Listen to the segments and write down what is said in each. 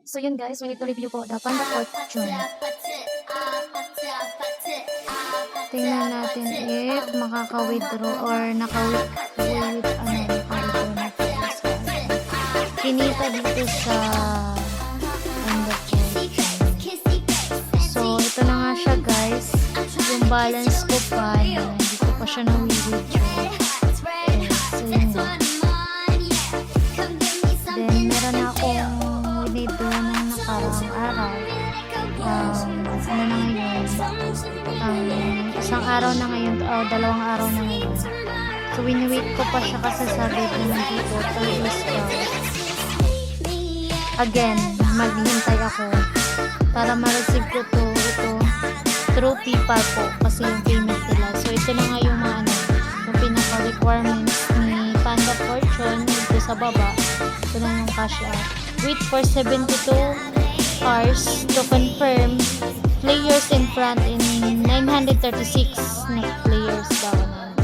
So yun guys, we need to review po the Panda Fortune. Tingnan natin if makaka-withdraw or naka-withdraw na guys. Kinita dito sa Panda Fortune. So ito na nga siya guys. Yung balance ko pa, hindi ko pa siya na-withdraw. So yun nga. Then meron na akong withdraw ng nakarang araw. Ano na ngayon? Isang araw na ngayon, dalawang araw na ngayon. So wini-wait ko pa siya kasi sabi ko dito 3 days pa. Again, maghihintay ako para ma-receive ko ito through PayPal po kasi yung payment nila. So ito na nga yung mga yung pinaka-requirements ni Panda Fortune dito sa baba. Ito na yung cash out. Wait for 72 hours to confirm players in front in 936 na players daw na.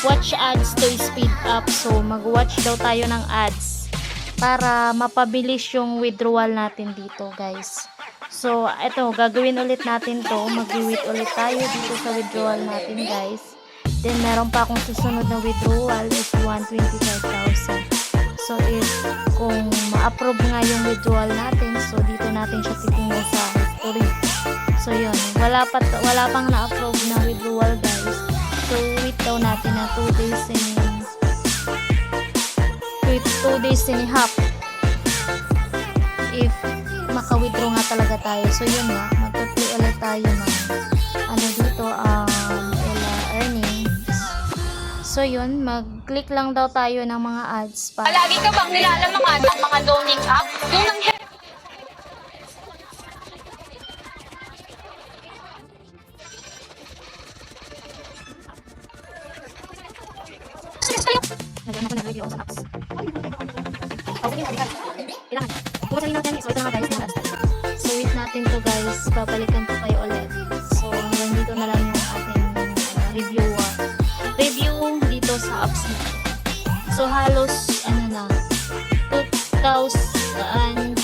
Watch ads to speed up. So mag-watch daw tayo ng ads para mapabilis yung withdrawal natin dito guys. So ito, gagawin ulit natin to. Mag-wait ulit tayo dito sa withdrawal natin guys. Then meron pa akong susunod na withdrawal is 125,000. So if kung ma-approve nga yung withdrawal natin, so dito natin siya titingnan sa history. So yun, wala pang na-approve na withdrawal guys. So wait daw natin na 2 days and a half if maka-withdraw nga talaga tayo. So yun nga, mag-play ulit tayo ng ano dito, earnings. So yun, mag-click lang daw tayo ng mga ads para Lagi ka bang nilalamangan ang mga donate app? Yung nang nagano ko na review sa apps. Okay, kailangan. Kung sa natin, so ito na guys, mga ads. So wait natin to guys, babalikan ko tayo ulit. So hanggang dito na lang yung ating review dito sa apps na. So halos ano na 2,000